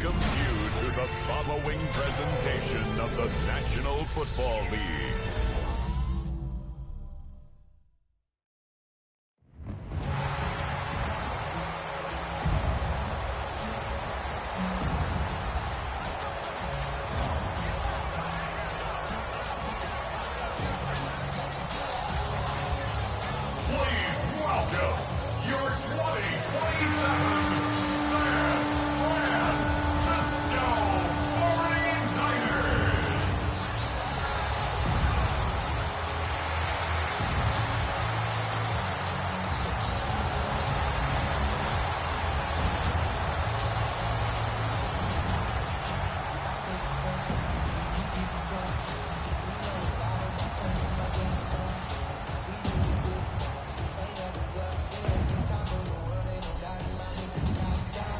welcomes you to the following presentation of the National Football League. Please welcome your 2027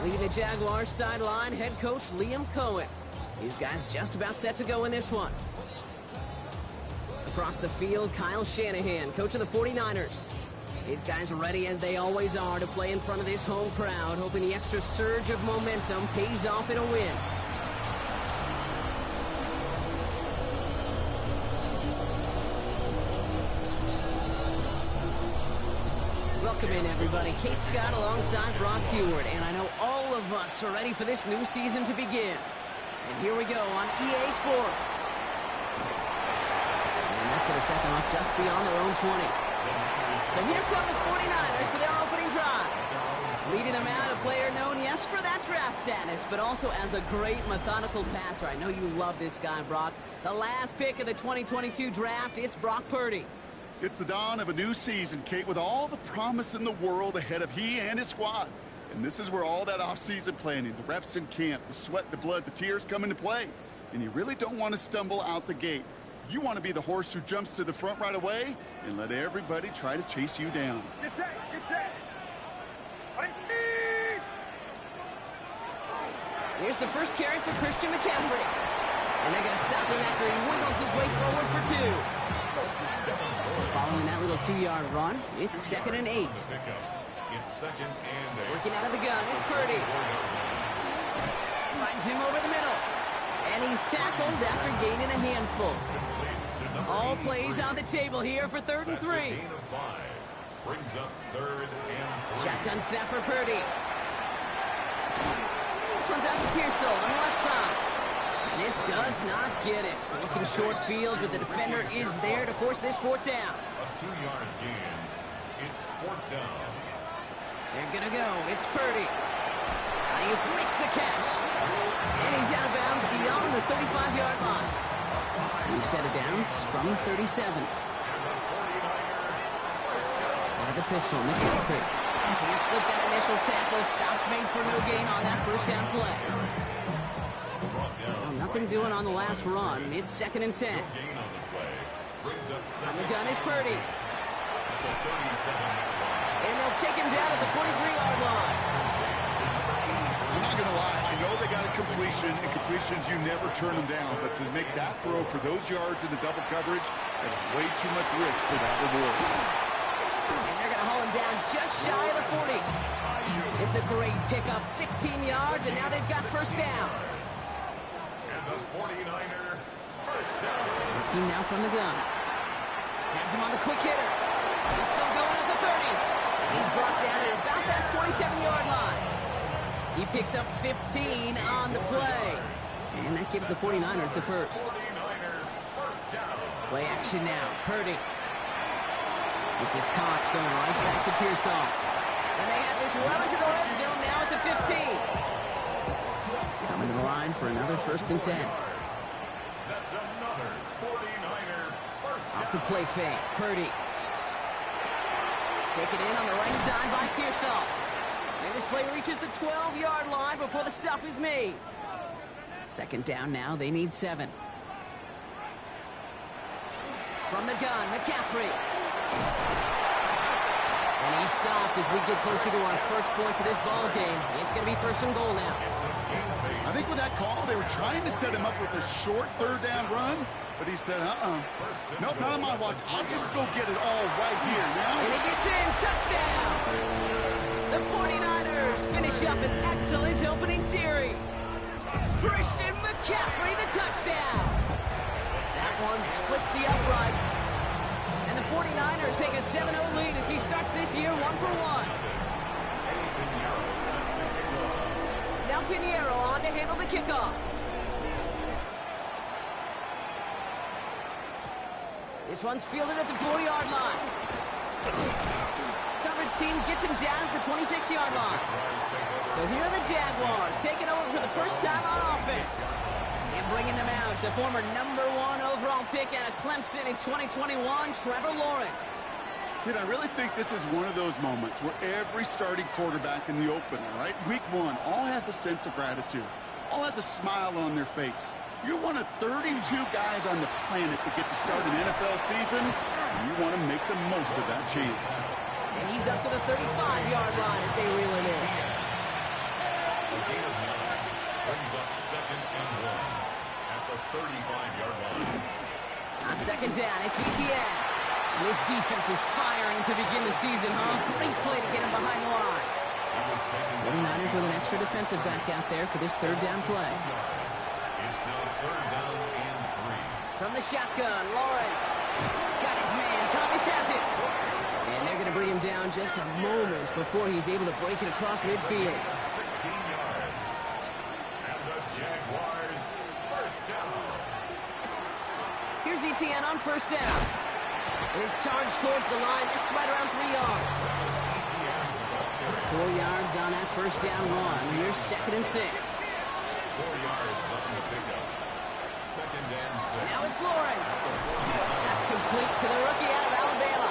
Leading the Jaguars sideline, head coach Liam Cohen. These guys just about set to go in this one. Across the field, Kyle Shanahan, coach of the 49ers. These guys are ready as they always are to play in front of this home crowd, hoping the extra surge of momentum pays off in a win. Welcome in, everybody. Kate Scott alongside Brock Heward, and I know all of us are ready for this new season to begin. And here we go on EA Sports. And that's going to set them up just beyond their own 20. So here come the 49ers for their opening drive. Leading them out, a player known, yes, for that draft status, but also as a great methodical passer. I know you love this guy, Brock. The last pick of the 2022 draft, it's Brock Purdy. It's the dawn of a new season, Kate, with all the promise in the world ahead of he and his squad. And this is where all that off-season planning, the reps in camp, the sweat, the blood, the tears come into play. And you really don't want to stumble out the gate. You want to be the horse who jumps to the front right away and let everybody try to chase you down. Get set! Get set! Here's the first carry for Christian McCaffrey. And they're going to stop him after he wiggles his way forward for 2. Following that little 2-yard run, it's 2nd and 8. Working out of the gun, it's Purdy. Finds him over the middle. And he's tackled after gaining a handful. All plays on the table here for 3rd and 3. Shotgun snap for Purdy. This one's out to Pearsall on the left side. And this does not get it. Looking short field, but the defender is there to force this 4th down. A 2-yard gain. It's 4th down. They're going to go. It's Purdy. Ayuk makes the catch. And he's out of bounds beyond the 35-yard line. We've set it down from 37. Out of the pistol, McCaffrey. Can't slip that initial tackle. Stops made for no gain on that 1st down play. Well, nothing doing on the last run. It's 2nd and 10. On the gun is Purdy. And they'll take him down at the 43-yard line. I'm not going to lie. I know they got a completion, and completions, you never turn them down. But to make that throw for those yards in the double coverage, that's way too much risk for that reward. And they're going to haul him down just shy of the 40. It's a great pickup, 16 yards, and now they've got 1st down. And the 49er first down. Looking now from the gun. Has him on the quick hitter. He's still going at the 30. And he's brought down at about that 27-yard line. He picks up 15 on the play. And that gives the 49ers the 1st. Play action now. Purdy. This is Cox going right back to Pearsall. And they have this well into the red zone now at the 15. Coming to the line for another 1st and 10. That's another 49er first down. Off the play fake. Purdy. Taken in on the right side by Pearsall. And this play reaches the 12-yard line before the stop is made. 2nd down now. They need 7. From the gun, McCaffrey. And he's stopped as we get closer to our first points of this ball game. It's going to be 1st and goal now. I think with that call, they were trying to set him up with a short 3rd down run, but he said, nope, not on my watch. I'll just go get it all right here now. And he gets in. Touchdown! The 49ers finish up an excellent opening series. Christian McCaffrey, the touchdown. That one splits the uprights. And the 49ers take a 7-0 lead as he starts this year 1-for-1. Now Pinheiro on to handle the kickoff. This one's fielded at the 40-yard line. Coverage team gets him down at the 26-yard line. So here are the Jaguars taking over for the first time on offense. And bringing them out to former #1 overall pick out of Clemson in 2021, Trevor Lawrence. I really think this is one of those moments where every starting quarterback in the opener, right? Week 1, all has a sense of gratitude. All has a smile on their face. You're one of 32 guys on the planet that get to start an NFL season, and you want to make the most of that chance. And he's up to the 35-yard line as they reel him in. The gain of 9 brings up 2nd and 1 at the 35-yard line. On second down, it's Etienne. And this defense is firing to begin the season, huh? Great play to get him behind the line. 49ers with an extra defensive back out there for this third down play. It's now 3rd down and 3. From the shotgun, Lawrence. Got his man. Thomas has it. And they're going to bring him down just a moment before he's able to break it across midfield. 16 yards. And the Jaguars first down. Here's Etienne on first down. His charge towards the line. That's right around 3 yards. 4 yards on that first down run. Here's 2nd and 6. 4 yards on the pickup. 2nd and 6. Now it's Lawrence. That's complete to the rookie out of Alabama.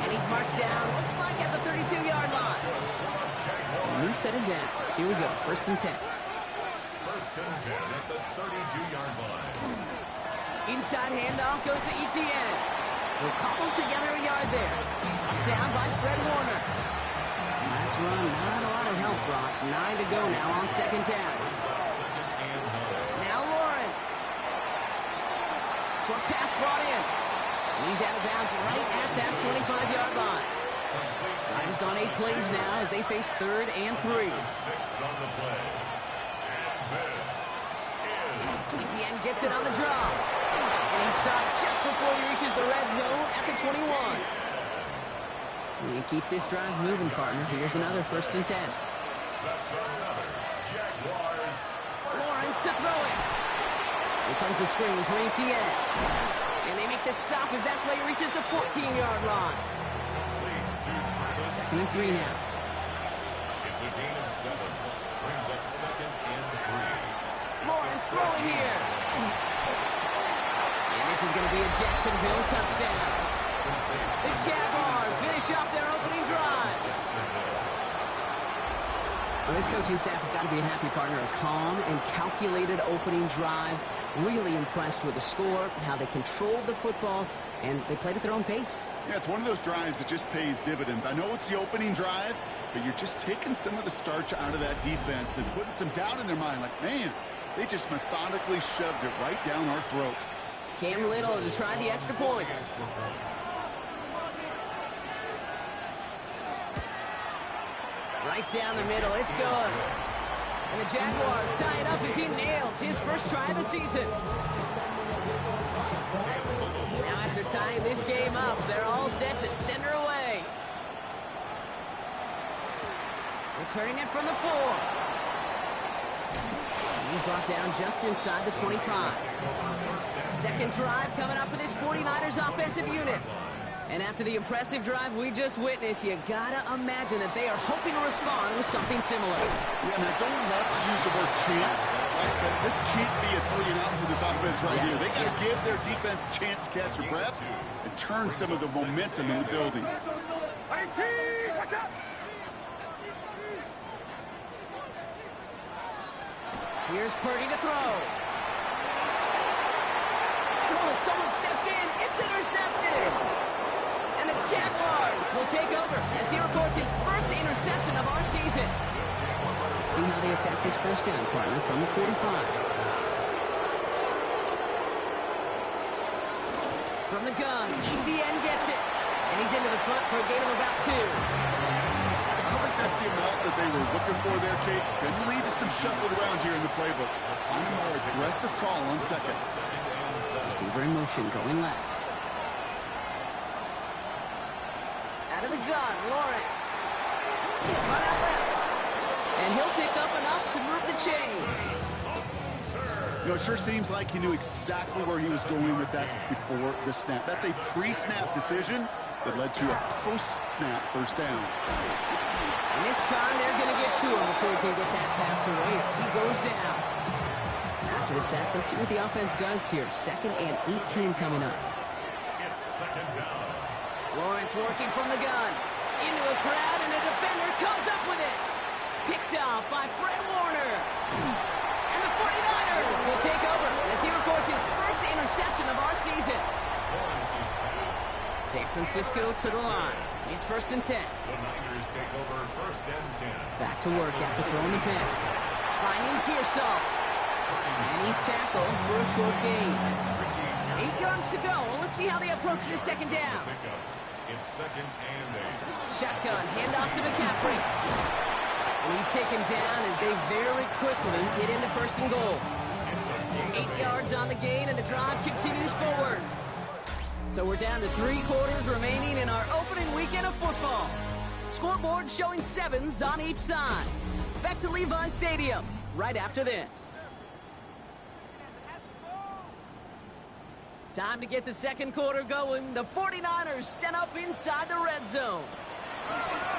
And he's marked down, looks like at the 32-yard line. So a new set of downs. Here we go, 1st and 10. 1st and 10 at the 32-yard line. Inside handoff goes to Etienne. We'll cobble together a yard there. Down by Fred Warner. Last run, not a lot of help, Brock. 9 to go now on 2nd down. Now Lawrence. Short pass brought in. And he's out of bounds right at that 25-yard line. Drive's gone 8 plays now as they face 3rd and 3. 6 on the play. And this is... Etienne gets it on the draw. And he stopped just before he reaches the red zone at the 21. You keep this drive moving, partner. Here's another 1st and 10. That's another Jaguars. Lawrence to throw it. Here comes the screen for Etienne. And they make the stop as that play reaches the 14-yard line. 2nd and 3 now. It's a gain of 7. Brings up 2nd and 3. Lawrence throwing here. And this is going to be a Jacksonville touchdown. The Jaguars finish off their opening drive. Well, this coaching staff has got to be a happy partner. A calm and calculated opening drive. Really impressed with the score, how they controlled the football, and they played at their own pace. Yeah, it's one of those drives that just pays dividends. I know it's the opening drive, but you're just taking some of the starch out of that defense and putting some doubt in their mind. Like, man, they just methodically shoved it right down our throat. Cam Little to try the extra point. Right down the middle, it's good. And the Jaguars tie it up as he nails his first try of the season. Now after tying this game up, they're all set to send her away. Returning it from the 4. He's brought down just inside the 25. Second drive coming up for this 49ers offensive unit. And after the impressive drive we just witnessed, you gotta imagine that they are hoping to respond with something similar. Yeah, and I don't love to use the word can't, right? But this can't be a 3-and-out for this offense right here. They gotta give their defense a chance to catch their breath and turn some of the momentum in the building. Here's Purdy to throw. Oh, someone stepped in. It's intercepted. And the Jaguars will take over as he records his first interception of our season. Let's see how they attack this first down, partner, from the 45. From the gun, Etienne gets it. And he's into the front for a gain of about 2. I don't think that's the amount that they were looking for there, Kate. Going to lead to some shuffled around here in the playbook. On a more aggressive call on second. Receiver in motion, going left. Out of the gun, Lawrence. Run out left. And he'll pick up enough to move the chains. You know, it sure seems like he knew exactly where he was going with that before the snap. That's a pre-snap decision that led to a post-snap first down. And this time they're going to get to him before he can get that pass away as he goes down. After the sack, let's see what the offense does here. 2nd and 18 coming up. It's 2nd down. Lawrence working from the gun. Into a crowd, and a defender comes up with it. Picked off by Fred Warner. And the 49ers will take over as he records his first interception of our season. Lawrence's pass. San Francisco to the line. It's 1st and 10. The Niners take over 1st and 10. Back to work after throwing the pin. Finding Pearsall. And he's tackled for a short gain. 8 yards to go. Well, let's see how they approach this 2nd down. It's 2nd and 8. Shotgun, handoff to McCaffrey. And he's taken down as they very quickly get into 1st and goal. 8 yards on the gain, and the drive continues forward. So we're down to 3 quarters remaining in our opening weekend of football. Scoreboard showing 7s on each side. Back to Levi Stadium right after this. Time to get the 2nd quarter going. The 49ers set up inside the red zone.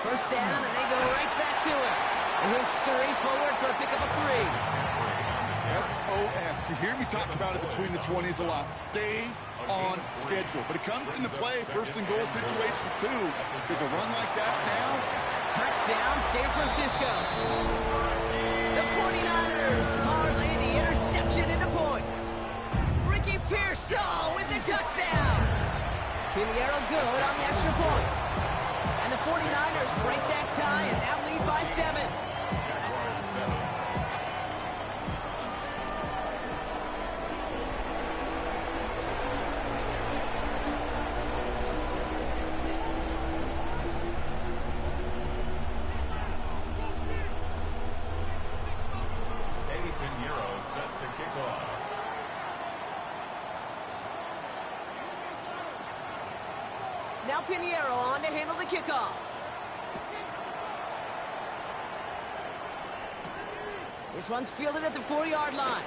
1st down, and they go right back to it. And he'll scurry forward for a pickup of 3. SOS. You hear me talk about it between the 20s a lot. Stay on schedule. But it comes into play 1st and goal situations, too. There's a run like that now. Touchdown, San Francisco. The 49ers parlay the interception into points. Ricky Pearsall with the touchdown. Pinheiro good on the extra point. And the 49ers break that tie and now lead by 7. Jaguars 7. Eddie Pinheiro set to kick off. Now Pinheiro on to handle the kickoff. This one's fielded at the 4-yard line.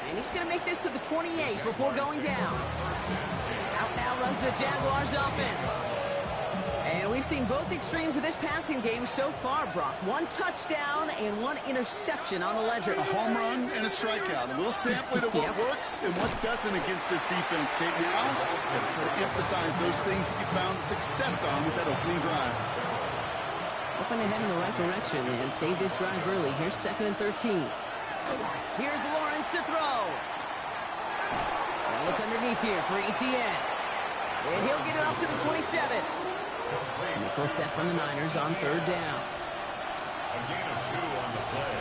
And he's going to make this to the 28 before going down. Out now runs the Jaguars offense. And we've seen both extremes of this passing game so far, Brock. 1 touchdown and 1 interception on the ledger. A home run and a strikeout. A little sampling of what works and what doesn't against this defense, Kate. Now, try to emphasize those things that you found success on with that opening drive. Hoping to head in the right direction and save this drive early. Here's 2nd and 13. Here's Lawrence to throw. Now look underneath here for ETN. And he'll get it up to the 27. Nickel set from the Niners on 3rd down. A gain of 2 on the play.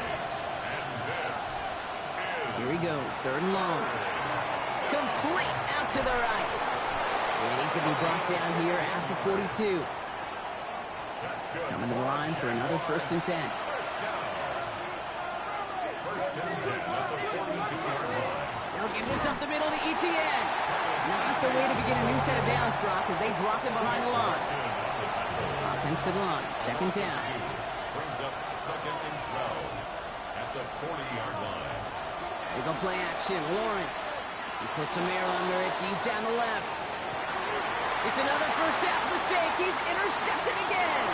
And this is... Here he goes, 3rd and long. Complete out to the right. And he's going to be brought down here at the 42. That's good. Coming to the line for another 1st and 10. First and 10 at the 42-yard line. They'll give this up the middle to ETN. Not the way to begin a new set of downs, Brock, as they drop him behind the line. Offense to the line, 2nd down. Brings up 2nd and 12 at the 40-yard line. They go play action. Lawrence. He puts a mirror under it deep down the left. It's another first half mistake. He's intercepted again.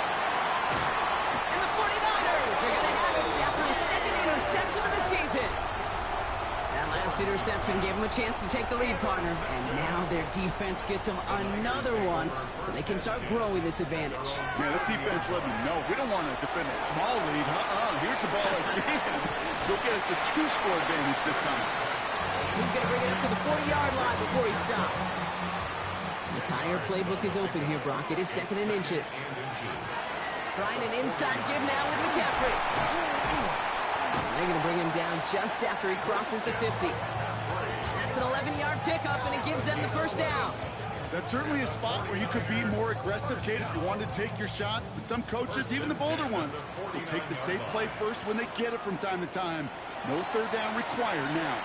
And the 49ers are going to have it after his 2nd interception of the season. That last interception gave him a chance to take the lead, partner. And now their defense gets them another one so they can start growing this advantage. Yeah, this defense let me know. We don't want to defend a small lead. Here's the ball again. Go get us a 2-score advantage this time. He's going to bring it up to the 40-yard line before he stops. The entire playbook is open here, Brock. It is 2nd and inches. Trying an inside give now with McCaffrey. They're going to bring him down just after he crosses the 50. That's an 11-yard pickup, and it gives them the 1st down. That's certainly a spot where you could be more aggressive, Kate, if you wanted to take your shots. But some coaches, even the bolder ones, will take the safe play first when they get it from time to time. No third down required now.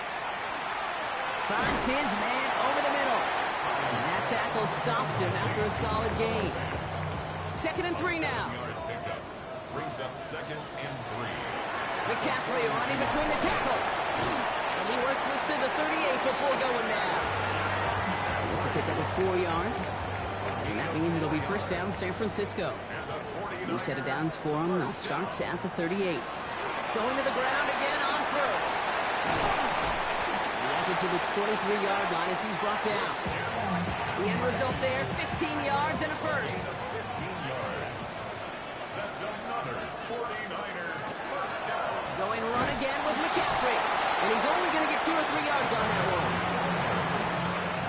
Finds his man over the middle. And that tackle stops him after a solid gain. 2nd and 3 now. Brings up 2nd and 3. McCaffrey running between the tackles. And he works this to the 38 before going down. It's a pickup of 4 yards. And that means it'll be first down San Francisco. New set of downs for him. Starts at the 38. Going to the ground again on first. He has it to the 23-yard line as he's brought down. The end result there, 15 yards and a first. 15 yards. That's another 49er first down. Going run again with McCaffrey. And he's only going to get 2 or 3 yards on that one.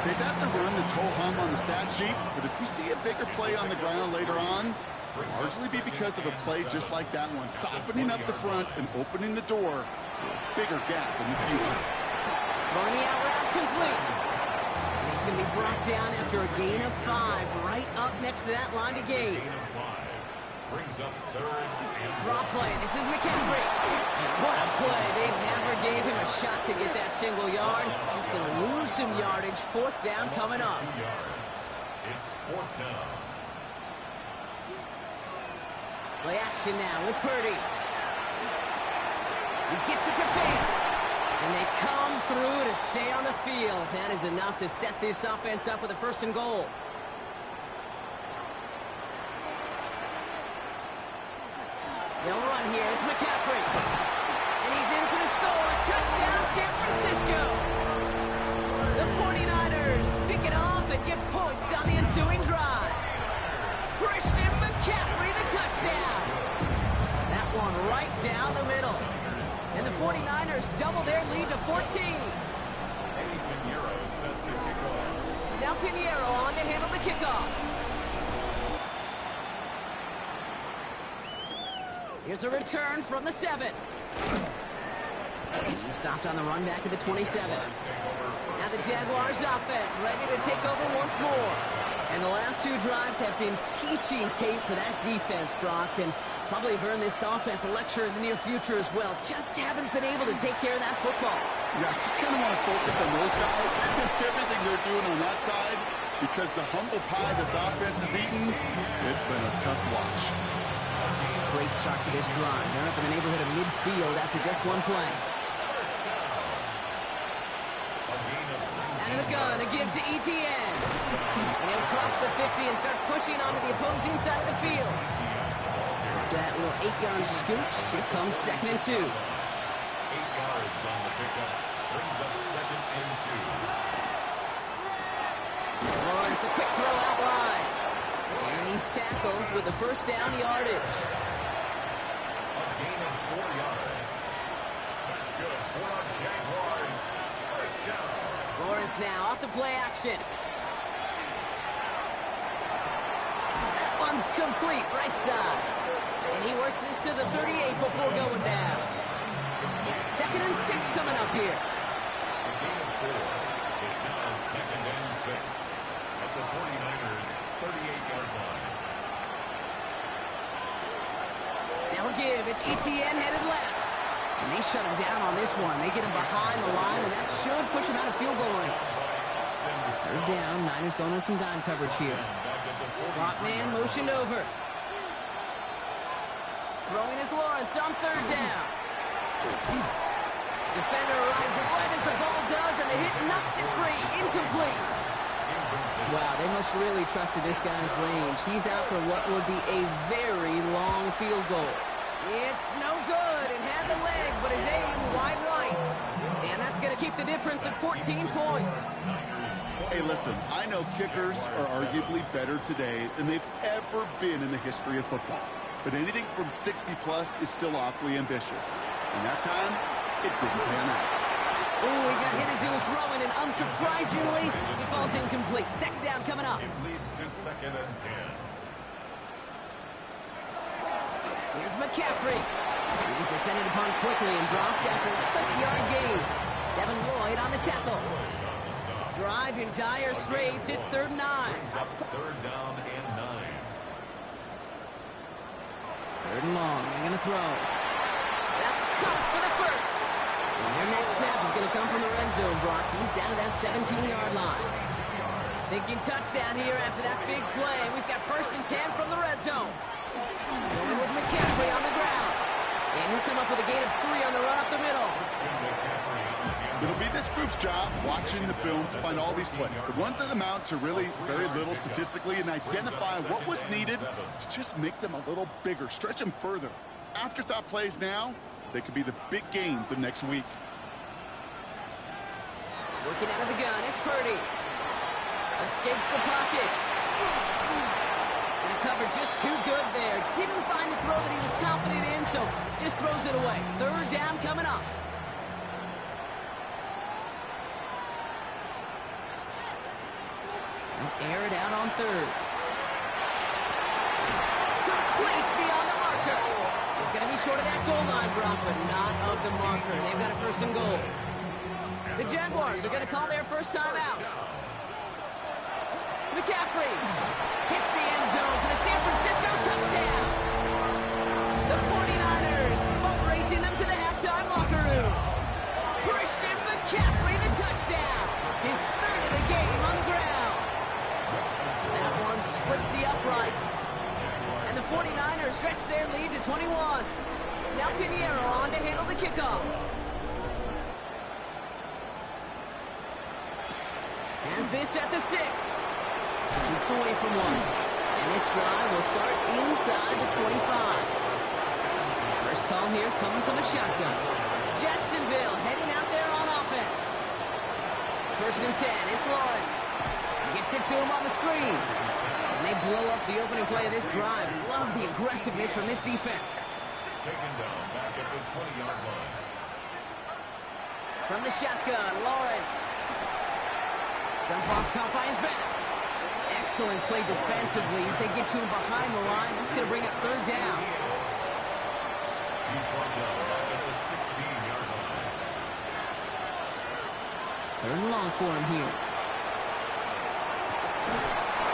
Okay, that's a run that's ho-hum on the stat sheet, but if you see a bigger play on the ground later on, it'll largely be because of a play just like that one, softening up the front and opening the door for a bigger gap in the future. Running out route complete. And he's going to be brought down after a gain of 5, right up next to that line to gain. Gain of 5. Brings up 3rd and Draw play. This is McCaffrey. What a play. They never gave him a shot to get that single yard. He's going to lose some yardage. 4th down coming up. 2 yards. It's 4th down. Play action now with Purdy. He gets it to Fant. And they come through to stay on the field. That is enough to set this offense up with a 1st and goal. They'll run here. It's McCaffrey. And he's in for the score. Touchdown, San Francisco. The 49ers pick it off and get points on the ensuing drive. Christian McCaffrey, the touchdown. That one right down the middle. And the 49ers double their lead to 14. Pinheiro set to kick off. Now Pinheiro on to handle the kickoff. Here's a return from the 7. He stopped on the run back at the 27. Now the Jaguars offense ready to take over once more. And the last 2 drives have been teaching tape for that defense, Brock, and probably have earned this offense a lecture in the near future as well. Just haven't been able to take care of that football. Yeah, I just kind of want to focus on those guys, everything they're doing on that side, because the humble pie this offense has eaten, it's been a tough watch. Great start to this drive. They're up in the neighborhood of midfield after just 1 play. Out of the gun, a give to Etienne. And he'll cross the 50 and start pushing onto the opposing side of the field. After that little 8-yard scoot, here comes 2nd and 2. 8 yards on the pickup. Brings up 2nd and 2. Oh, it's a quick throw out wide. And he's tackled with the 1st down yardage. A gain of 4 yards. That's good for our Jaguars. First down. Lawrence now off the play action. That one's complete, right side. And he works this to the 38 before going down. 2nd and 6 coming up here. A gain of 4. It's now 2nd and 6 at the 49ers' 38-yard line. Now a give. It's Etienne headed left. And they shut him down on this one. They get him behind the line, and that should push him out of field goal range. 3rd down. Niners going with some dime coverage here. Slot man motioned over. Throwing is Lawrence on 3rd down. Defender arrives right as the ball does, and the hit knocks it free. Incomplete. Wow, they must really trusted this guy's range. He's out for what would be a very long field goal. It's no good, and had the leg, but his aim wide right. And that's going to keep the difference at 14 points. Hey, listen, I know kickers are arguably better today than they've ever been in the history of football. But anything from 60-plus is still awfully ambitious. And that time, it didn't pan out. Ooh, he got hit as he was throwing, and unsurprisingly, he falls incomplete. 2nd down coming up. It leads to 2nd and 10. Here's McCaffrey. He was descended upon quickly and dropped after looks like a yard gain. Devin Lloyd on the tackle. drive in dire straits. It's 3rd and 9. Brings up 3rd down and 9. 3rd and long. They're going to throw. That's caught for the first. And their next snap is going to come from the red zone, Brock. He's down to that 17-yard line. Thinking touchdown here after that big play. We've got 1st and 10 from the red zone. Going with McCaffrey on the ground. And he'll come up with a gain of 3 on the run up the middle. It'll be this group's job watching the film to find all these plays, the ones that amount to really very little statistically, and identify what was needed to just make them a little bigger, stretch them further. Afterthought plays now, they could be the big gains of next week. Working out of the gun, it's Purdy. Escapes the pocket. And a cover just too good there. Didn't find the throw that he was confident in, so just throws it away. 3rd down coming up. Air it out on 3rd. Complete beyond the marker. It's going to be short of that goal line, Brock, but not of the marker. They've got a 1st and goal. The Jaguars are going to call their first time out. McCaffrey hits the end zone for the San Francisco touchdown. The 49ers boat racing them to the halftime locker room. Christian McCaffrey, the touchdown. His 3rd of the game on the ground. That one splits the uprights. And the 49ers stretch their lead to 21. Now Pinheiro on to handle the kickoff. Has this at the 6. Keeps away from 1. And this drive will start inside the 25. First call here coming from the shotgun. Jacksonville heading out there on offense. 1st and 10. It's Lawrence. Gets it to him on the screen. And they blow up the opening play of this drive. Love the aggressiveness from this defense. Taken down back at the 20-yard line. From the shotgun, Lawrence. Dump off caught by his back. Excellent play defensively as they get to him behind the line. That's going to bring up 3rd down. He's brought down back at the 16-yard line. 3rd and long for him here.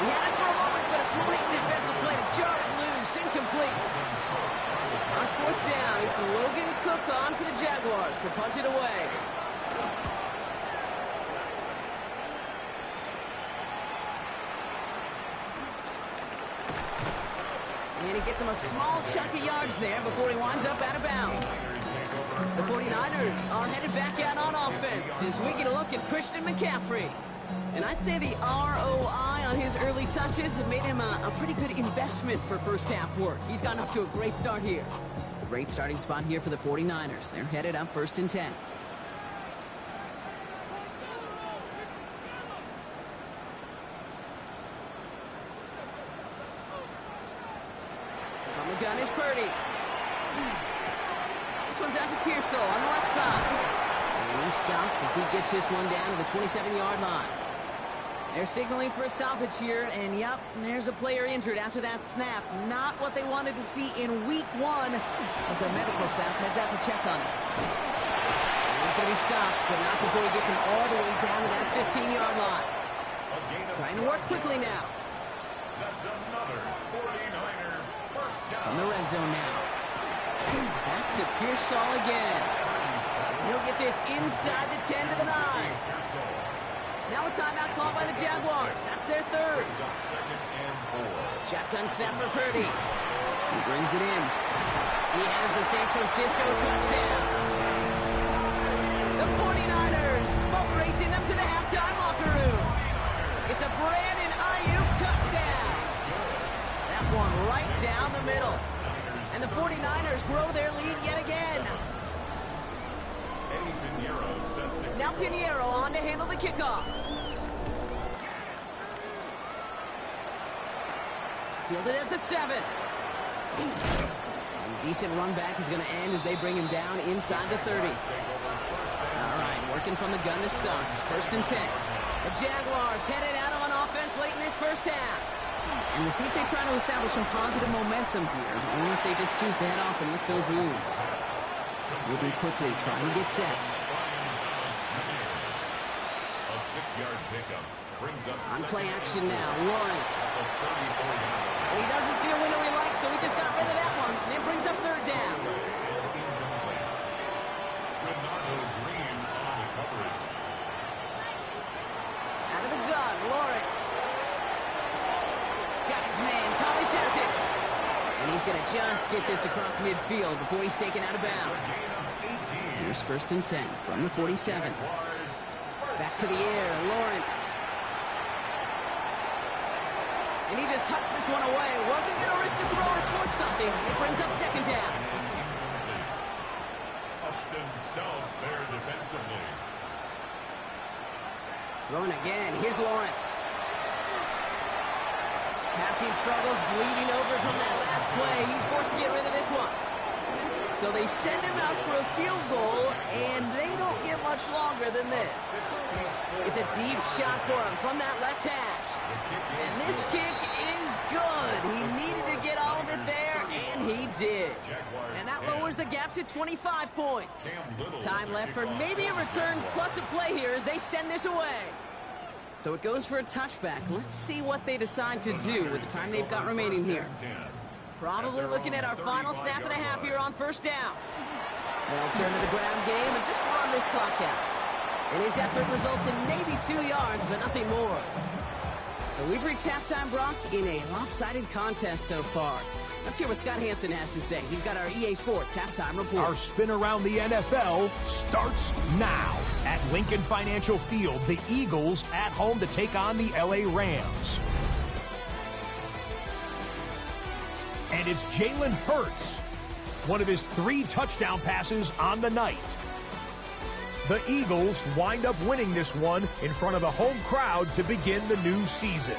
He had it for a moment, but a great defensive play to jar it loose. Incomplete. On 4th down, it's Logan Cook on for the Jaguars to punch it away. And he gets him a small chunk of yards there before he winds up out of bounds. The 49ers are headed back out on offense as we get a look at Christian McCaffrey. And I'd say the ROI on his early touches have made him a pretty good investment for first half work. He's gotten off to a great start here. Great starting spot here for the 49ers. They're headed up 1st and 10. From the gun is Purdy. This one's out to Pearsall on the left side. And he's stopped as he gets this one down to the 27-yard line. They're signaling for a stoppage here, and yep, there's a player injured after that snap. Not what they wanted to see in week 1 as their medical staff heads out to check on him. And he's going to be stopped, but not before he gets him all the way down to that 15-yard line. Trying to work quickly now. That's another 49ers first down. From the red zone now. Back to Pearsall again. He'll get this inside the 10 to the 9. Now a timeout called by the Jaguars. That's their 3rd. Shotgun snap for Purdy. He brings it in. He has the San Francisco touchdown. The 49ers boat racing them to the halftime locker room. It's a Brandon Ayuk touchdown. That one right down the middle. And the 49ers grow their lead yet again. Now Pinheiro on to handle the kickoff. Fielded at the 7. And decent run back is going to end as they bring him down inside the 30. All right, working from the gun to Suggs. 1st and 10. The Jaguars headed out on offense late in this first half. And we'll see if they try to establish some positive momentum here, or if they just choose to head off and lick those wounds. Moving quickly, trying to get set. A 6-yard pick. Brings up On second play and action now, Lawrence. the 34-yard line. He doesn't see a window he likes, so he just got rid of that one. And it brings up third down. Bernardo Green on the coverage. Out of the gun, Lawrence. Got his man, Thomas has it. And he's going to just get this across midfield before he's taken out of bounds. Here's 1st and 10 from the 47. Back to the air, Lawrence. And he just hucks this one away. Wasn't going to risk a throw or force something. It brings up second down. Upton Stout there defensively. Throwing again. Here's Lawrence. Passing struggles, bleeding over from that last play. He's forced to get rid of this one. So they send him out for a field goal, and they don't get much longer than this. It's a deep shot for him from that left hash. And this kick is good. He needed to get all of it there, and he did. And that lowers the gap to 25 points. Time left for maybe a return plus a play here as they send this away. So it goes for a touchback. Let's see what they decide to do with the time they've got remaining here. Probably looking at our final snap of the half here on 1st down. They'll turn to the ground game and just run this clock out. And his effort results in maybe 2 yards, but nothing more. So we've reached halftime, Brock, in a lopsided contest so far. Let's hear what Scott Hansen has to say. He's got our EA Sports halftime report. Our spin around the NFL starts now. At Lincoln Financial Field, the Eagles at home to take on the LA Rams. And it's Jalen Hurts, one of his 3 touchdown passes on the night. The Eagles wind up winning this one in front of the home crowd to begin the new season.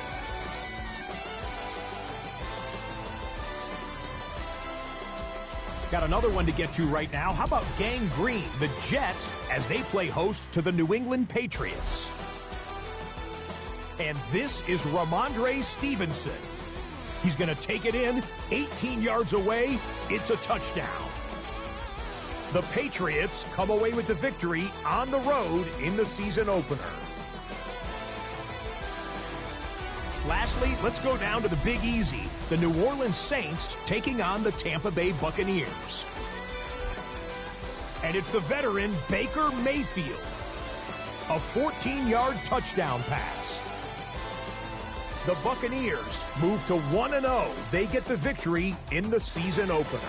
Got another one to get to right now. How about Gang Green, the Jets, as they play host to the New England Patriots? And this is Ramondre Stevenson. He's going to take it in, 18 yards away. It's a touchdown. The Patriots come away with the victory on the road in the season opener. Lastly, let's go down to the Big Easy. The New Orleans Saints taking on the Tampa Bay Buccaneers. And it's the veteran Baker Mayfield. A 14-yard touchdown pass. The Buccaneers move to 1-0. They get the victory in the season opener.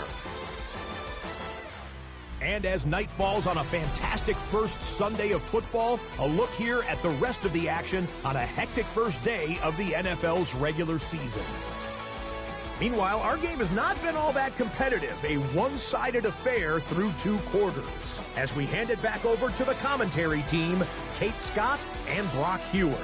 And as night falls on a fantastic first Sunday of football, a look here at the rest of the action on a hectic first day of the NFL's regular season. Meanwhile, our game has not been all that competitive, a one-sided affair through 2 quarters. As we hand it back over to the commentary team, Kate Scott and Brock Heward.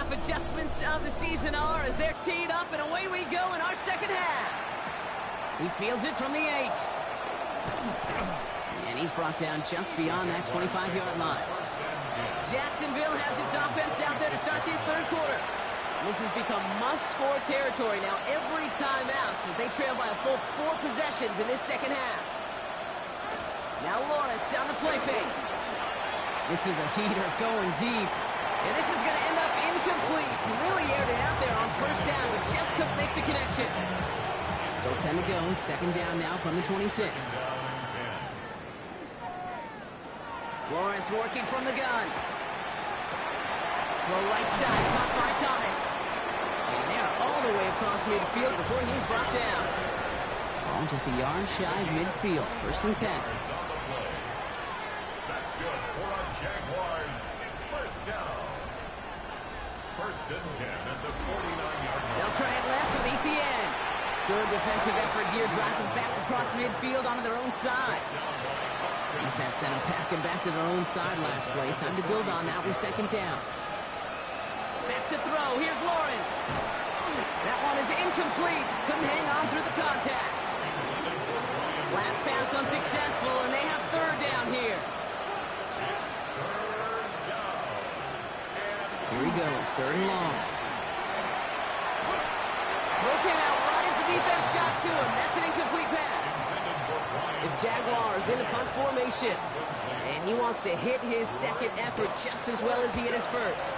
Adjustments of the season are as they're teed up, and away we go in our second half. He fields it from the 8. And he's brought down just beyond that 25-yard line. Jacksonville has its offense out there to start this third quarter. This has become must-score territory now every time out, since they trail by a full 4 possessions in this second half. Now Lawrence on the play fake. This is a heater going deep. And this is going to end up incomplete. He really aired it out there on 1st down, but just couldn't make the connection. Still 10 to go. 2nd down now from the 26. Lawrence working from the gun. Throw right side, caught by Thomas. And they're all the way across midfield before he's brought down. Ball just a yard shy of midfield. 1st and 10. That's good for our Jaguars. 1st down. 1st and 10 at the 49-yard line. They'll try it left with Etienne. Good defensive effort here. Drives them back across midfield onto their own side. Defense sent them packing back to their own side last play. Time to build on that with 2nd down. Back to throw. Here's Lawrence. That one is incomplete. Couldn't hang on through the contact. Last pass unsuccessful, and they have third down here. It's third down. Here he goes, third and long. Throw came out right as the defense got to him. That's an incomplete pass. The Jaguars in the punt formation. And he wants to hit his second effort just as well as he hit his first.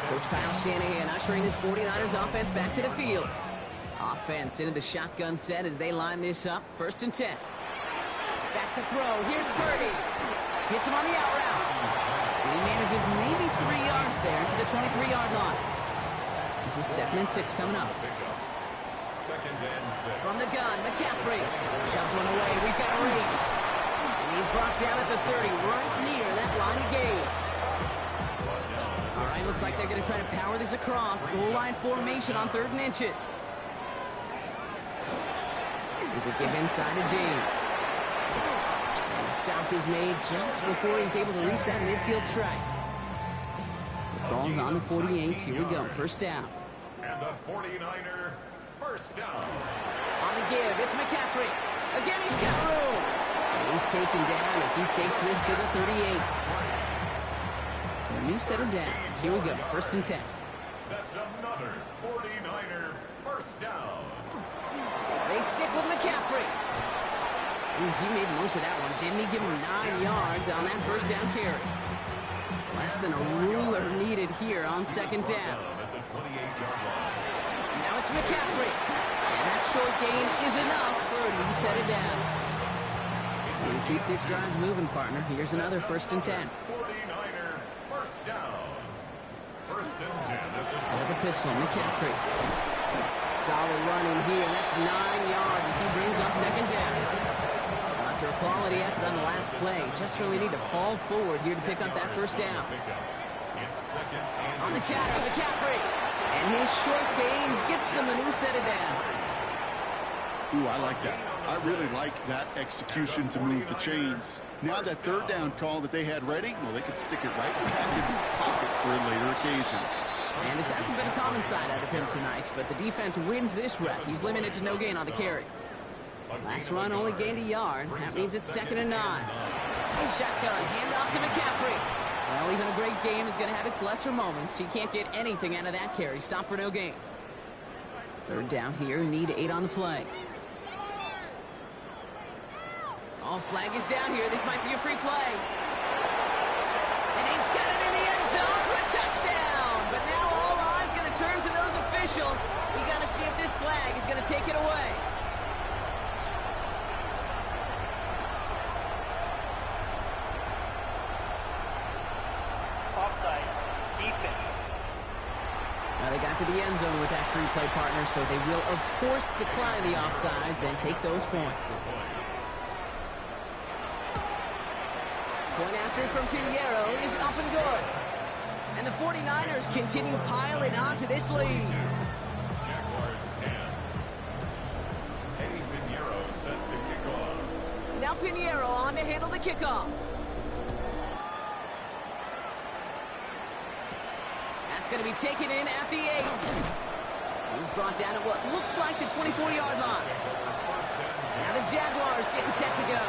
Coach Kyle Shanahan ushering his 49ers offense back to the field. Offense into the shotgun set as they line this up. First and 10. Back to throw. Here's Purdy. Hits him on the out route. And he manages maybe 3 yards there to the 23-yard line. This is 2nd and 6 coming up. Second and 6. From the gun, McCaffrey. Shoves one away. We've got a race. And he's brought down at the 30, right near that line of gain. All right, looks like they're going to try to power this across. Goal line formation on 3rd and inches. There's a give inside to James. And the stop is made just before he's able to reach that midfield strike. The ball's on the 48. Here we go. First down. And the 49er first down. On the give, it's McCaffrey. Again, he's got room. And he's taken down as he takes this to the 38. So a new set of downs. Here we go. First and 10. That's another 49er first down. They stick with McCaffrey. Ooh, he made most of that one, didn't he? Give him 9 yards on that first down carry. Less than a ruler needed here on 2nd down. At the 28-yard line. Now it's McCaffrey. And that short gain is enough for a new set of downs. So to keep this drive moving, partner, here's another first and 10. 49er first down. First and 10 at the With a pistol, McCaffrey. Solid run in here. That's 9 yards as he brings up 2nd down. After a quality effort on the last play, just really need to fall forward here to pick up that first down. On the counter, McCaffrey. And his short gain gets them a new set of downs. Ooh, I like that. I really like that execution to move the chains. Now that 3rd down call that they had ready, well, they could stick it right back in the pocket for a later occasion. And this hasn't been a common side out of him tonight, but the defense wins this rep. He's limited to no gain on the carry. Last run only gained a yard. That means it's 2nd and 9. Shotgun, handoff to McCaffrey. Well, even a great game is going to have its lesser moments. He can't get anything out of that carry. Stop for no gain. 3rd down here, need 8 on the play. Oh, flag is down here. This might be a free play. And he's got it in the end zone for a touchdown. But now all eyes going to turn to those officials. We got to see if this flag is going to take it away. Offside. Defense. Now they got to the end zone with that free play, partner, so they will, of course, decline the offsides and take those points. Point after from Pinheiro is up and good. And the 49ers continue piling onto this lead. Jaguars 10. Eddie Pinheiro set to kick off. Now Pinheiro on to handle the kickoff. That's going to be taken in at the 8. He's brought down at what looks like the 24-yard line. Now the Jaguars getting set to go.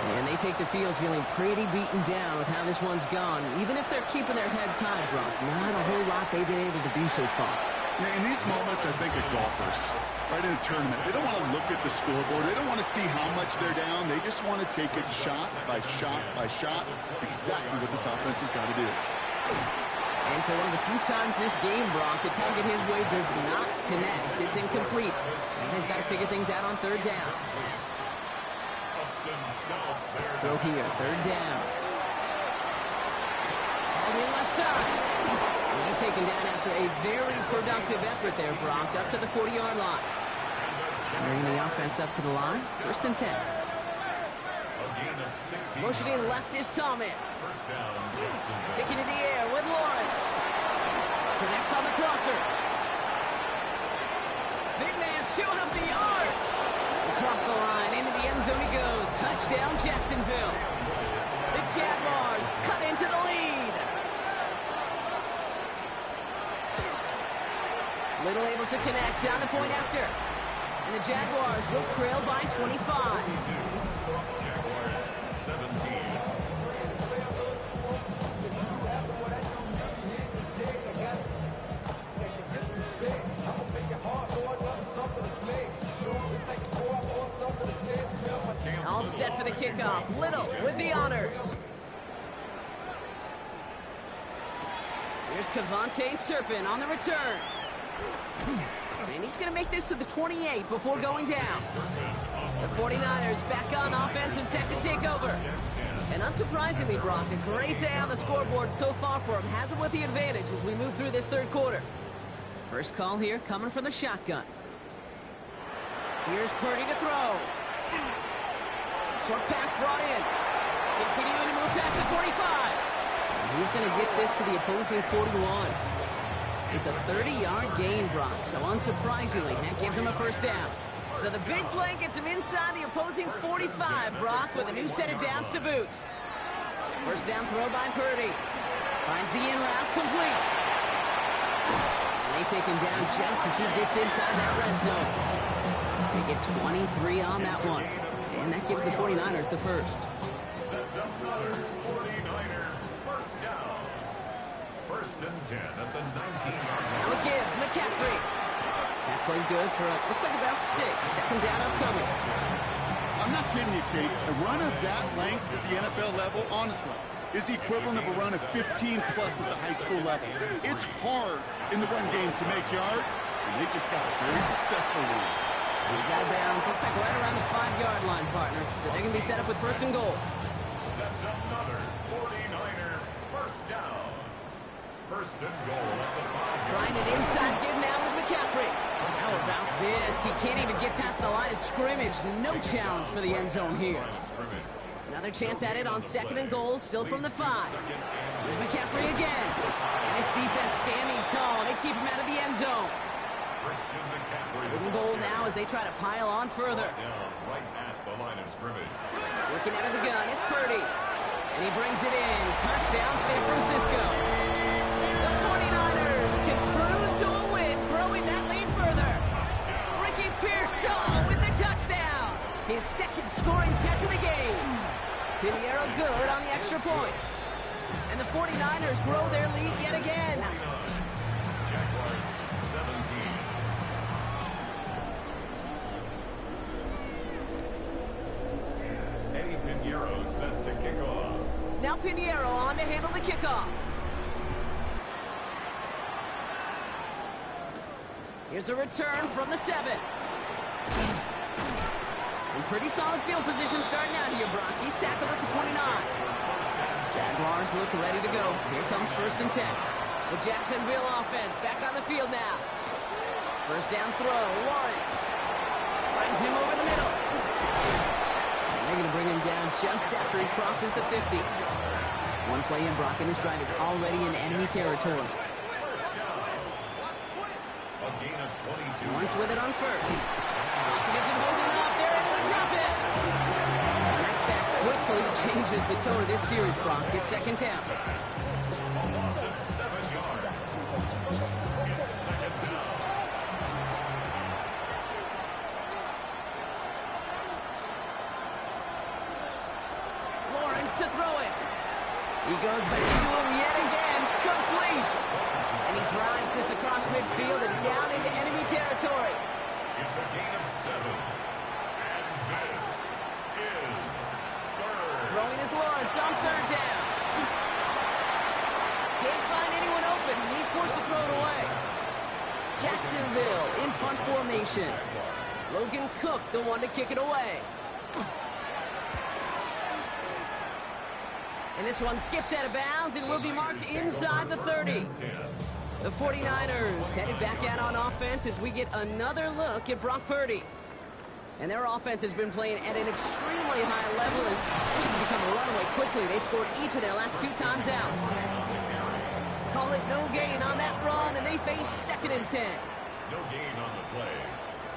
And they take the field feeling pretty beaten down with how this one's gone. Even if they're keeping their heads high, Brock, not a whole lot they've been able to do so far. Yeah, in these moments, I think of golfers, right in a tournament. They don't want to look at the scoreboard. They don't want to see how much they're down. They just want to take it shot by shot by shot. That's exactly what this offense has got to do. And for one of the few times this game, Brock, the target his way does not connect. It's incomplete. And they've got to figure things out on 3rd down. Throw here, 3rd down. On the left side. And he's taken down after a very productive effort there, Brock, up to the 40-yard line. Bringing the offense up to the line. 1st and 10. Motioning left is Thomas. Sticking in the air with Lawrence. Connects on the crosser. Big man showing up the yards. Across the line, into the end zone he goes. Touchdown, Jacksonville. The Jaguars cut into the lead. Little able to connect on the point after. And the Jaguars will trail by 25. Jaguars 17. All set for the kickoff. Little with the honors. Here's Kavontae Turpin on the return. And he's going to make this to the 28 before going down. The 49ers back on offense and set to take over. And unsurprisingly, Brock, a great day on the scoreboard so far for him. Has him with the advantage as we move through this third quarter. First call here coming from the shotgun. Here's Purdy to throw. Short pass brought in. Continuing to move past the 45. He's going to get this to the opposing 41. It's a 30-yard gain, Brock, so unsurprisingly, that gives him a first down. So the big play gets him inside the opposing 45, Brock, with a new set of downs to boot. First down throw by Purdy. Finds the in route complete. And they take him down just as he gets inside that red zone. They get 23 on that one. And that gives the 49ers the first. That's another 49er first down. First and 10 at the 19-yard line. Now again, McCaffrey. That played good for, looks like about 6. Second down upcoming. I'm not kidding you, Kate. A run of that length at the NFL level, honestly, is the equivalent of a run of 15-plus at the high school level. It's hard in the run game to make yards, and they just got a very successful one. He's out of bounds. Looks like right around the 5-yard line, partner. So they're going to be set up with first and goal. That's another 49er first down. First and goal at the 5-yard line. Trying an inside give now with McCaffrey. How about this? He can't even get past the line of scrimmage. No challenge for the end zone here. Another chance at it on second and goal, still from the 5. Here's McCaffrey again. And his defense standing tall. They keep him out of the end zone. Wooden goal now as they try to pile on further. Down right at the line of scrimmage. Working out of the gun, it's Purdy. And he brings it in. Touchdown, San Francisco. The 49ers can cruise to a win, growing that lead further. Ricky Pearsall with the touchdown. His second scoring catch of the game. Pinheiro good on the extra point. And the 49ers grow their lead yet again. Jaguars 17. Pinheiro set to kick off. Now Pinheiro on to handle the kickoff. Here's a return from the 7. In pretty solid field position starting out here, Brock. He's tackled at the 29. Jaguars look ready to go. Here comes first and 10. The Jacksonville offense back on the field now. First down throw, Lawrence. Finds him over the middle. They're going to bring him down just after he crosses the 50. One play in, Brock, and this drive is already in enemy territory. A gain of 22. Lawrence with it on first. He isn't holding up. They're able to drop it. And that sack quickly changes the tone of this series, Brock. It's second down. A loss of 7 yards. It's second down. To throw it. He goes back to him yet again. Complete. And he drives this across midfield and down into enemy territory. It's a gain of 7. And this is third. Throwing is Lawrence on third down. Can't find anyone open. He's forced to throw it away. Jacksonville in punt formation. Logan Cook, the one to kick it away. And this one skips out of bounds and will be marked inside the 30. The 49ers headed back out on offense as we get another look at Brock Purdy. And their offense has been playing at an extremely high level as this has become a runaway quickly. They've scored each of their last 2 times out. Call it no gain on that run, and they face second and 10. No gain on the play.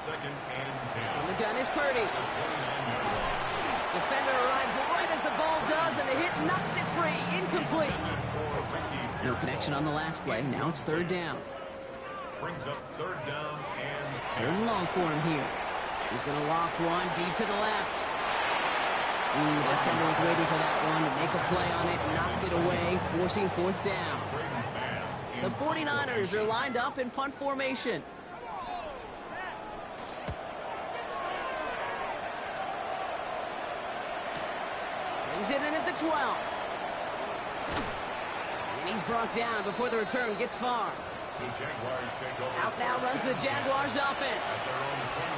Second and 10. And the gun is Purdy. Defender arrives right as the ball does, and the hit knocks it free. Incomplete. No connection on the last play. Now it's third down. Brings up third down and 10. Third and long for him here. He's going to loft one deep to the left. The defender was waiting for that one to make a play on it, knocked it away, forcing fourth down. The 49ers are lined up in punt formation. Brings it in at the 12. And he's brought down before the return gets far. The Jaguars take over. Out now runs the Jaguars offense.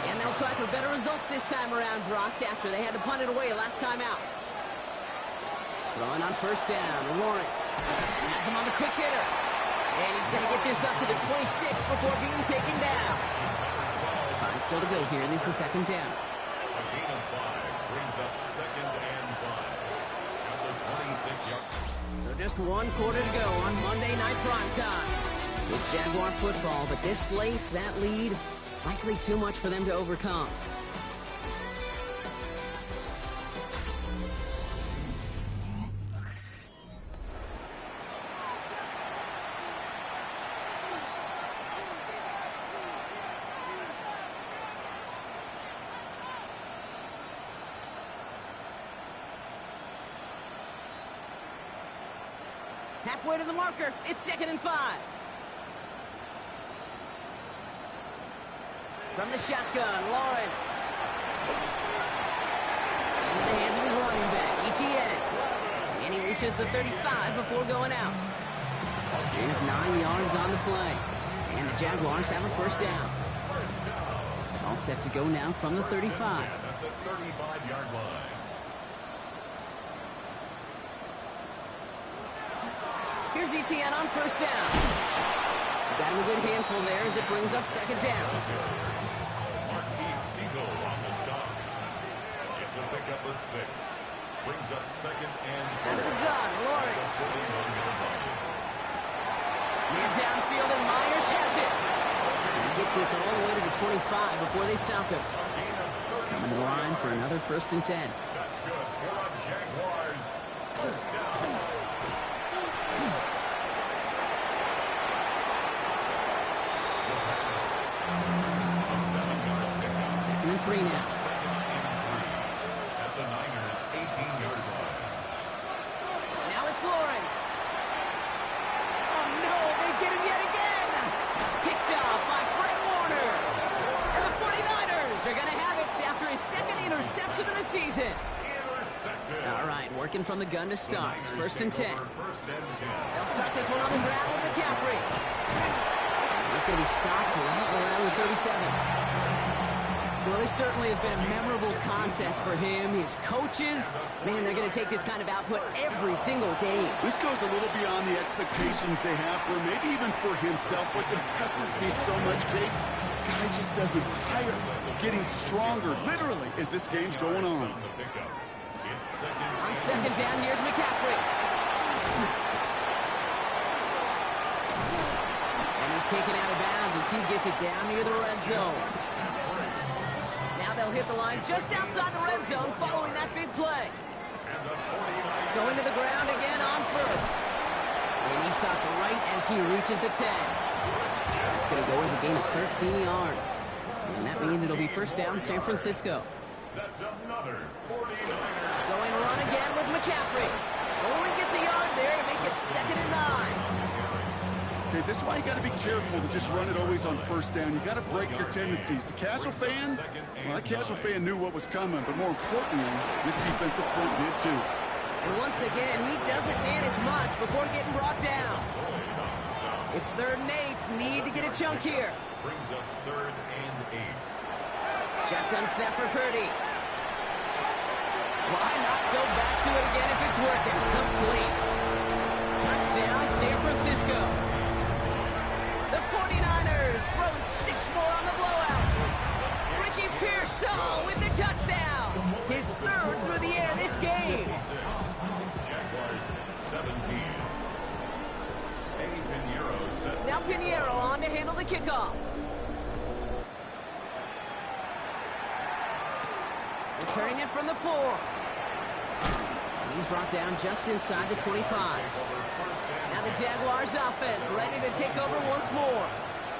And they'll try for better results this time around, Brock, after they had to punt it away last time out. Throwing on first down, Lawrence. Has him on the quick hitter. And he's going to get this up to the 26 before being taken down. 5 still to go here. This is second down. A gain of 5 brings up second and 5. At the 26-yard. So just 1 quarter to go on Monday Night Primetime. It's Jaguar football, but this slates that lead likely too much for them to overcome. Halfway to the marker, it's second and 5. From the shotgun, Lawrence. Into the hands of his running back, Etienne. And he reaches the 35 before going out. Gain of 9 yards on the play. And the Jaguars have a first down. All set to go now from the 35. At the 35-yard line. Here's Etienne on first down. Got him a good handful there as it brings up second down. On the stop. It's a pickup of 6. Brings up second and Out of the gun, Lawrence. Man downfield, and Myers has it. And he gets this all the way to the 25 before they stop him. Coming to the line for another first and 10. That's good for our Jaguars. First down. Second and 3 now. Second and 3 at the Niners' 18-yard line. Now it's Lawrence. Oh no, they get him yet again. Picked off by Fred Warner. And the 49ers are going to have it after his second interception of the season. Intercepted. All right, working from the gun to start. First and 10. First and 10. They'll start this one on the ground with McCaffrey. He's going to be stopped right around the 37. Well, this certainly has been a memorable contest for him. His coaches, man, they're going to take this kind of output every single game. This goes a little beyond the expectations they have for him, maybe even for himself. What impresses me so much, Kate, the guy just doesn't tire, getting stronger, literally, as this game's going on. On second down, here's McCaffrey. And he's taken out of bounds as he gets it down near the red zone. Now they'll hit the line just outside the red zone following that big play. Going to the ground again on first. And he stopped right as he reaches the 10. It's going to go as a gain of 13 yards. And that means it'll be first down San Francisco. That's another 49er. Going to run again with McCaffrey. Only gets a yard there to make it second and 9. Okay, this is why you got to be careful to just run it always on first down. You got to break your tendencies. The casual fan, well, that casual fan knew what was coming, but more importantly, this defensive front did too. And once again, he doesn't manage much before getting brought down. It's third and 8. Need to get a chunk here. Brings up third and 8. Shotgun snap for Purdy. Why not go back to it again if it's working? Complete. Touchdown, San Francisco. The 49ers throwing 6 more on the blowout. Ricky Pearsall with the touchdown. His third through the air this game. Jaguars 17. Pinheiro set. Now Pinheiro on to handle the kickoff. Returning it from the 4. And he's brought down just inside the 25. Now the Jaguars offense ready to take over once more.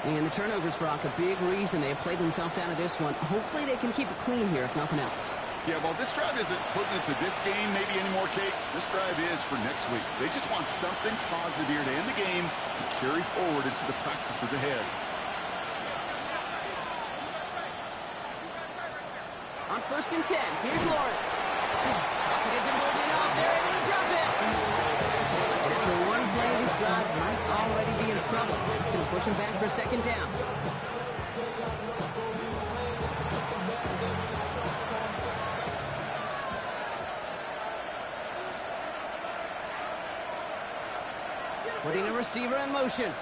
And the turnovers, Brock, a big reason they have played themselves out of this one. Hopefully they can keep it clean here, if nothing else. Yeah, well, this drive isn't pertinent to this game, maybe anymore, Kate. This drive is for next week. They just want something positive here to end the game and carry forward into the practices ahead. On 1st and 10, here's Lawrence. Pocket isn't holding up. They're able to drop it. And after one play, this drive might already be in trouble. It's going to push him back for 2nd down. Putting a receiver in motion.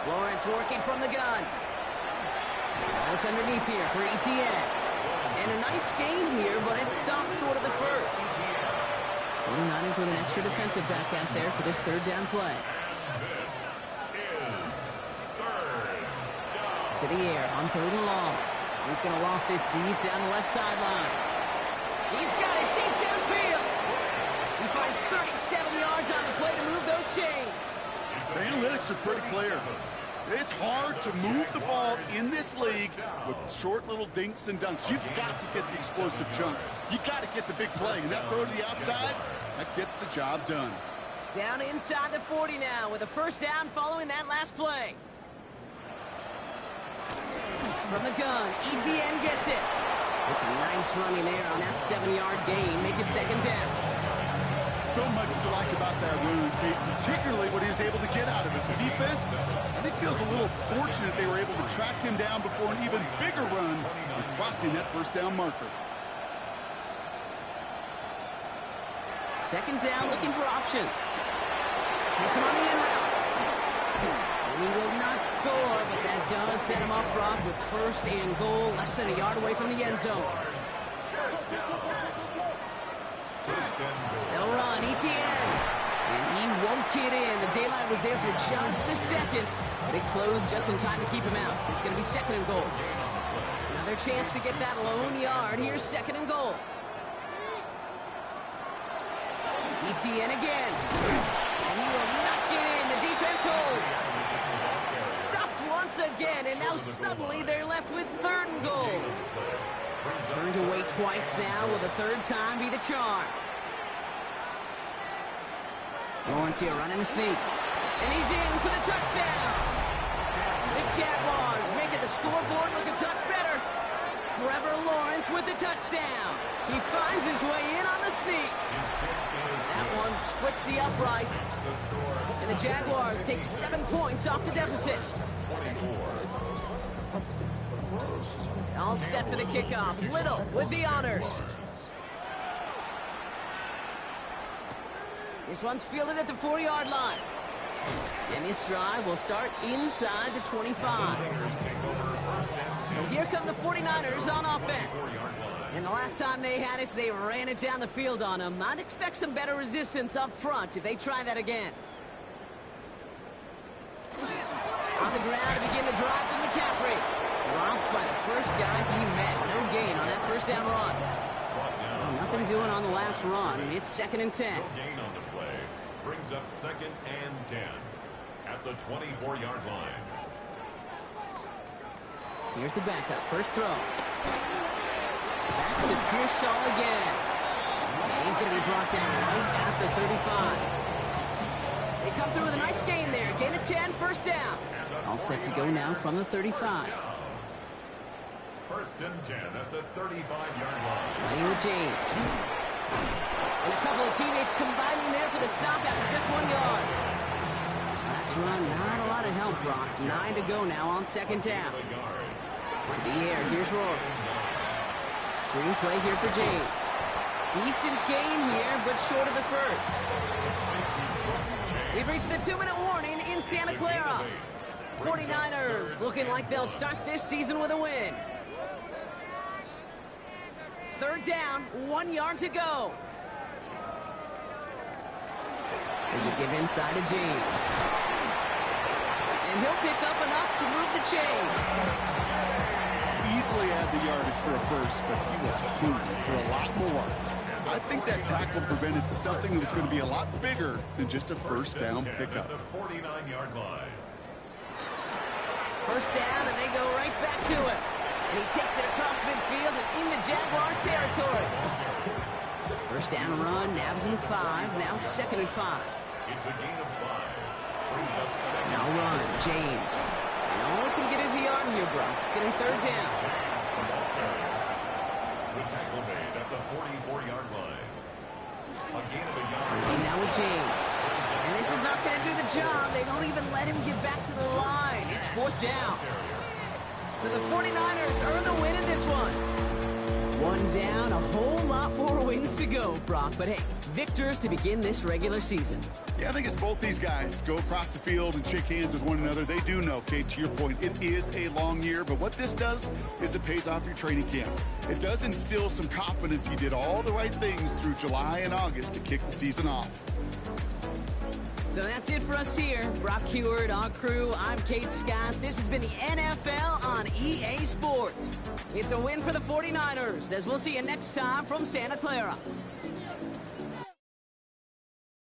Lawrence working from the gun. Look underneath here for ETN. And a nice game here, but it stopped short of the first. 49ers with an extra defensive back out there for this 3rd down play. This is 3rd down. To the air on 3rd and long. He's going to loft this deep down the left sideline. He's got it deep downfield. He finds 37 yards on the play to move those chains. The analytics are pretty clear. It's hard to move the ball in this league with short little dinks and dunks. You've got to get the explosive chunk. You've got to get the big play. And that throw to the outside, that gets the job done. Down inside the 40 now with a 1st down following that last play. From the gun, ETN gets it. It's a nice running there on that 7-yard gain. Make it 2nd down. So much to like about that run, Kate, particularly what he was able to get out of it. The defense, I think, feels a little fortunate they were able to track him down before an even bigger run and crossing that 1st down marker. 2nd down, looking for options. Hits him on the in route. And he will not score, but that does set him up, Brock, with 1st and goal, less than a yard away from the end zone. They'll run, ETN. And he won't get in. The daylight was there for just a second, but it closed just in time to keep him out. It's going to be 2nd and goal. Another chance to get that lone yard. Here's 2nd and goal. ETN again. And he will not get in. The defense holds. Stuffed once again, and now suddenly they're left with 3rd and goal. Turned away twice now. Will the 3rd time be the charm? Lawrence here running the sneak. And he's in for the touchdown. The Jaguars making the scoreboard look a touch better. Trevor Lawrence with the touchdown. He finds his way in on the sneak. That one splits the uprights. And the Jaguars take 7 points off the deficit. All set for the kickoff. Little with the honors. This one's fielded at the 4-yard line. And this drive will start inside the 25. So here come the 49ers on offense. And the last time they had it, they ran it down the field on them. I'd expect some better resistance up front if they try that again. On the ground to begin the drive with McCaffrey. Dropped by the first guy he met. No gain on that 1st down run. Well, nothing doing on the last run. It's 2nd and 10. No gain on the play. Brings up 2nd and 10 at the 24-yard line. Here's the backup. First throw. Back to Pearsall again. And he's going to be brought down right at the 35. They come through with a nice gain there. Gain of 10, 1st down. All set to go now from the 35. 1st and 10 at the 35-yard line. Playing with James. And a couple of teammates combining there for the stop after just 1 yard. Last run, not a lot of help, Brock. 9 to go now on 2nd down. To the air, here's Rourke. Screen play here for James. Decent gain here, but short of the 1st. We've reached the 2-minute warning in Santa Clara. 49ers looking like they'll start this season with a win. 3rd down, 1 yard to go. There's a give inside to James. And he'll pick up enough to move the chains. Easily had the yardage for a 1st, but he was hungry for a lot more. I think that tackle prevented something that was going to be a lot bigger than just a first down pickup. The 49-yard line. First down, and they go right back to it. And he takes it across midfield and into Jaguars territory. First down run, nabs him 5. Now 2nd and 5. It's a gain of 5. Brings up second. Now run, James. And all it can get is a yard here, bro. It's getting 3rd down. The tackle made at the 44-yard line. A gain of a yard. And now with James. And this is not going to do the job. They don't even let him get back to the line. It's 4th down. So the 49ers earn the win in this one. 1 down, a whole lot more wins to go, Brock. But hey, victors to begin this regular season. Yeah, I think it's both these guys go across the field and shake hands with one another. They do know, Kate, to your point, it is a long year. But what this does is it pays off your training camp. It does instill some confidence. You did all the right things through July and August to kick the season off. So that's it for us here. Brock Heward, our crew, I'm Kate Scott. This has been the NFL on EA Sports. It's a win for the 49ers, as we'll see you next time from Santa Clara.